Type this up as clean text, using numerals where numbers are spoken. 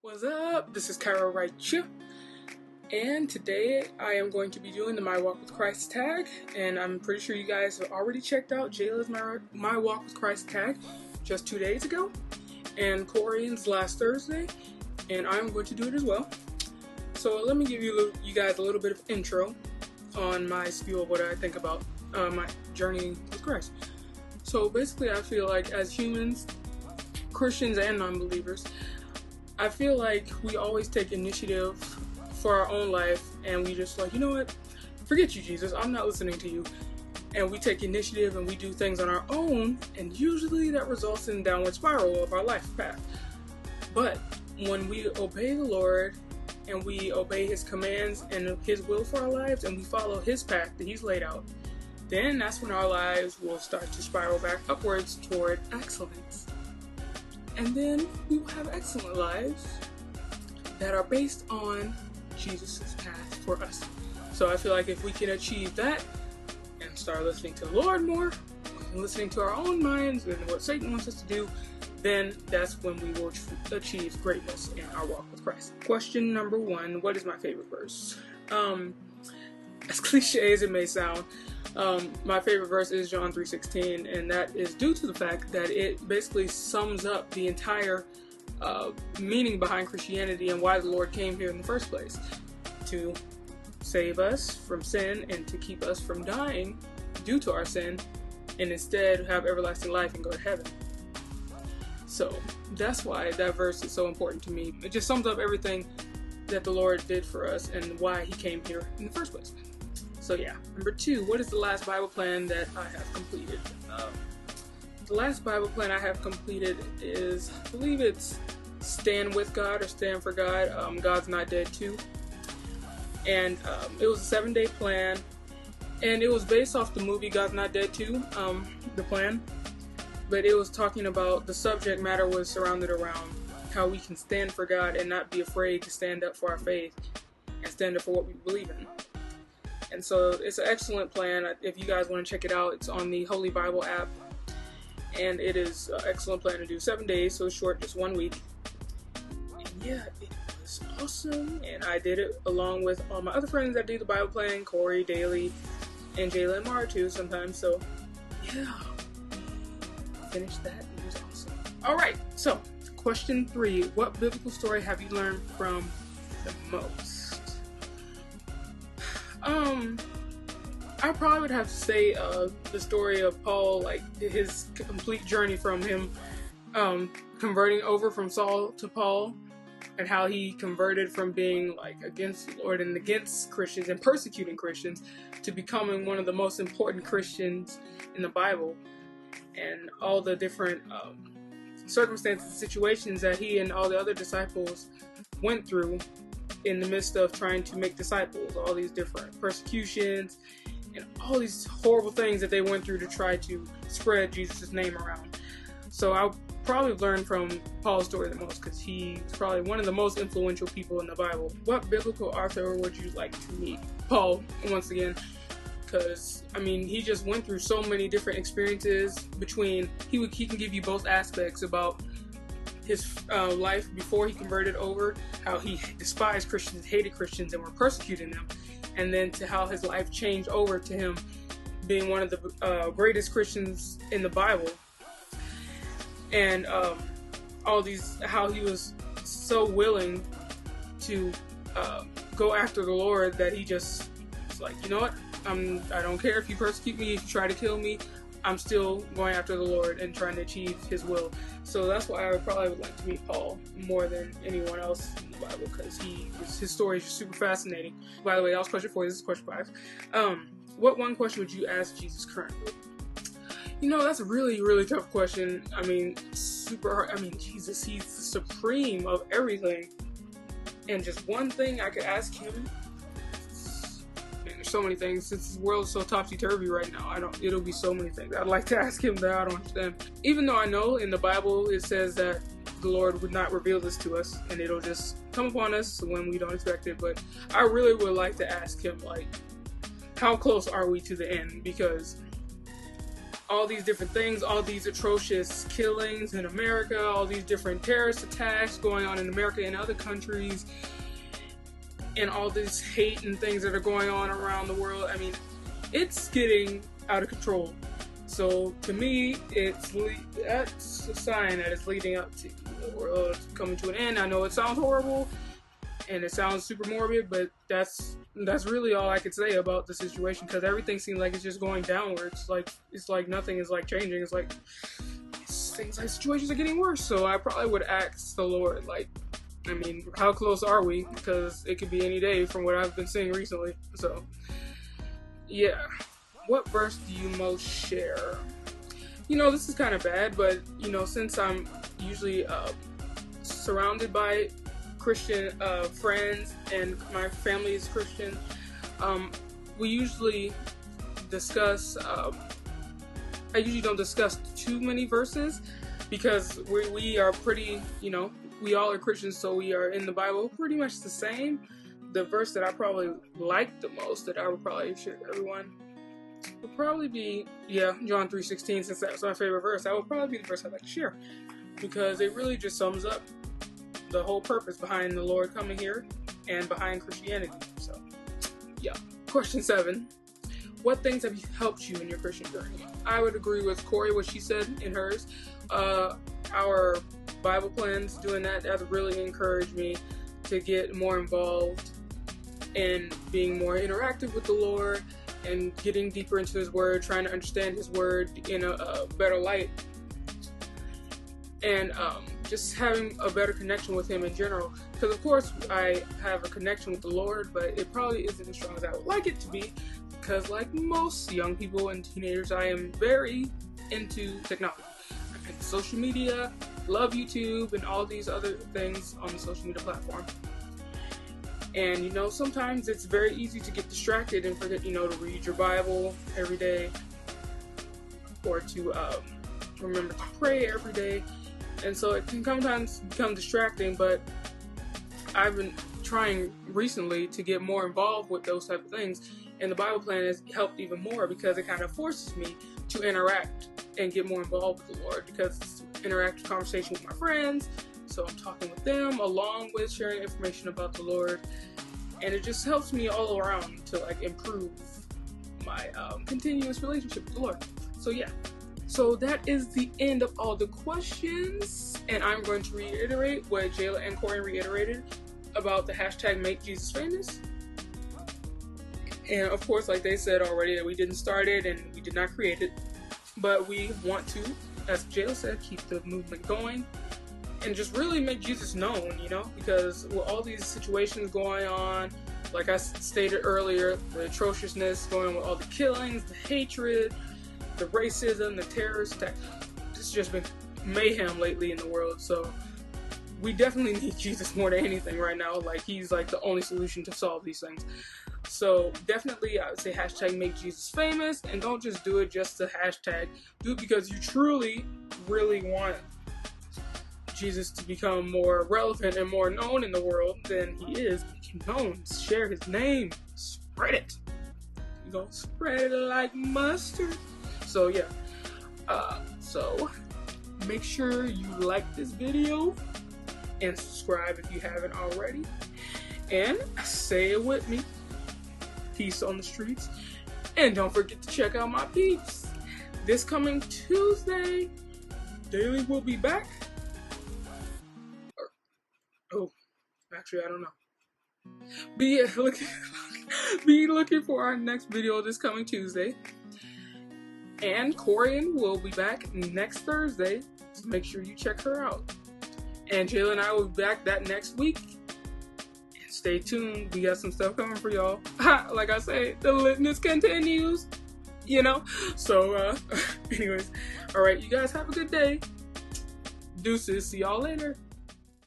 What's up? This is Kyra right here, and today I am going to be doing the My Walk with Christ tag, and I'm pretty sure you guys have already checked out Jayla's My Walk with Christ tag just 2 days ago, and Korrien's last Thursday, and I'm going to do it as well. So let me give you guys a little bit of intro on my spiel of what I think about my journey with Christ. So basically I feel like as humans, Christians and non-believers, I feel like we always take initiative for our own life, and we just like, you know what, forget you, Jesus, I'm not listening to you. And we take initiative and we do things on our own, and usually that results in a downward spiral of our life path. But when we obey the Lord and we obey His commands and His will for our lives, and we follow His path that He's laid out, then that's when our lives will start to spiral back upwards toward excellence. And then we will have excellent lives that are based on Jesus' path for us. So I feel like if we can achieve that and start listening to the Lord more and listening to our own minds and what Satan wants us to do, then that's when we will achieve greatness in our walk with Christ. Question number 1, what is my favorite verse? As cliche as it may sound, my favorite verse is John 3:16, and that is due to the fact that it basically sums up the entire meaning behind Christianity and why the Lord came here in the first place, to save us from sin and to keep us from dying due to our sin, and instead have everlasting life and go to heaven. So that's why that verse is so important to me. It just sums up everything that the Lord did for us and why He came here in the first place. So yeah. Number 2, what is the last Bible plan that I have completed? The last Bible plan I have completed is, I believe it's Stand With God or Stand For God, God's Not Dead 2. And it was a 7-day plan, and it was based off the movie God's Not Dead 2, the plan. But it was talking about, the subject matter was surrounded around how we can stand for God and not be afraid to stand up for our faith and stand up for what we believe in. And so it's an excellent plan. If you guys want to check it out, it's on the Holy Bible app. And it is an excellent plan to do 7 days, so it's short, just 1 week. And yeah, it was awesome. And I did it along with all my other friends that do the Bible plan, Korrien, Daily, and Jayla and I too sometimes. So yeah, finished that. It was awesome. Alright, so question 3. What biblical story have you learned from the most? I probably would have to say the story of Paul, like his complete journey from him converting over from Saul to Paul, and how he converted from being like against the Lord and against Christians and persecuting Christians to becoming one of the most important Christians in the Bible, and all the different circumstances, situations that he and all the other disciples went through in the midst of trying to make disciples, all these different persecutions and all these horrible things that they went through to try to spread Jesus' name around. So I'll probably learn from Paul's story the most, because he's probably one of the most influential people in the Bible. What biblical author would you like to meet? Paul, once again, because I mean, he just went through so many different experiences. Between he can give you both aspects about his life before he converted over, how he despised Christians, hated Christians, and were persecuting them, and then to how his life changed over to him being one of the greatest Christians in the Bible, and all these, how he was so willing to go after the Lord that he just was like, you know what, I don't care if you persecute me, if you try to kill me, I'm still going after the Lord and trying to achieve His will. So that's why I probably would like to meet Paul more than anyone else in the Bible, because his story is just super fascinating. By the way, that was question 4. This is question 5. What one question would you ask Jesus currently? You know, that's a really, really tough question. I mean, super hard. I mean, Jesus, He's the supreme of everything. And just one thing I could ask Him, there's so many things. Since the world is so topsy-turvy right now, it'll be so many things I'd like to ask Him that I don't understand. Even though I know in the Bible it says that the Lord would not reveal this to us, and it'll just come upon us when we don't expect it. But I really would like to ask Him, like, how close are we to the end? Because all these different things, all these atrocious killings in America, all these different terrorist attacks going on in America and other countries, and all this hate and things that are going on around the world. I mean, it's getting out of control. So to me, that's a sign that it's leading up to the world coming to an end. I know it sounds horrible and it sounds super morbid, but that's really all I could say about the situation, because everything seems like it's just going downwards. It's like nothing is like changing. It's like things like situations are getting worse. So I probably would ask the Lord, like, I mean, how close are we? Because it could be any day from what I've been seeing recently. So yeah. What verse do you most share? You know, this is kind of bad, but you know, since I'm usually surrounded by Christian friends and my family is Christian, we usually discuss, I usually don't discuss too many verses, because we are pretty, you know, we all are Christians, so we are in the Bible pretty much the same. The verse that I probably like the most, that I would probably share with everyone, would probably be, John 3:16, since that's my favorite verse. That would probably be the verse I'd like to share, because it really just sums up the whole purpose behind the Lord coming here and behind Christianity. So, yeah. Question 7. What things have helped you in your Christian journey? I would agree with Korrien, what she said in hers. Our Bible plans, doing that's really encouraged me to get more involved in being more interactive with the Lord and getting deeper into His Word, trying to understand His Word in a better light, and just having a better connection with Him in general. Because of course I have a connection with the Lord, but it probably isn't as strong as I would like it to be, because like most young people and teenagers, I am very into technology. I'm into social media, love YouTube, and all these other things on the social media platform. And you know, sometimes it's very easy to get distracted and forget, you know, to read your Bible every day, or to remember to pray every day. And so it can sometimes become distracting, but I've been trying recently to get more involved with those type of things, and the Bible plan has helped even more, because it kind of forces me to interact and get more involved with the Lord, because it's interactive conversation with my friends. So I'm talking with them along with sharing information about the Lord, and it just helps me all around to like improve my continuous relationship with the Lord. So yeah, so that is the end of all the questions, and I'm going to reiterate what Jayla and Korrien reiterated about the hashtag Make Jesus Famous. And of course, like they said already, that we didn't start it and we did not create it, but we want to, as Jayla said, keep the movement going and just really make Jesus known, you know, because with all these situations going on, like I stated earlier, the atrociousness going on with all the killings, the hatred, the racism, the terrorist attack, it's just been mayhem lately in the world. So we definitely need Jesus more than anything right now. Like, He's like the only solution to solve these things. So definitely I would say hashtag Make Jesus Famous, and don't just do it just to hashtag. Do it because you truly, really want Jesus to become more relevant and more known in the world than He is. Make Him known. Share His name. Spread it. You're gonna spread it like mustard. So yeah. So make sure you like this video and subscribe if you haven't already. And say it with me. Peace on the streets. And don't forget to check out my peeps. This coming Tuesday, Daily will be back. Actually, I don't know. Be looking for our next video this coming Tuesday. And Korrien will be back next Thursday, so make sure you check her out. And Jayla and I will be back that next week. And stay tuned, we got some stuff coming for y'all. Like I say, the litness continues, you know? So, anyways, alright, you guys have a good day. Deuces, see y'all later.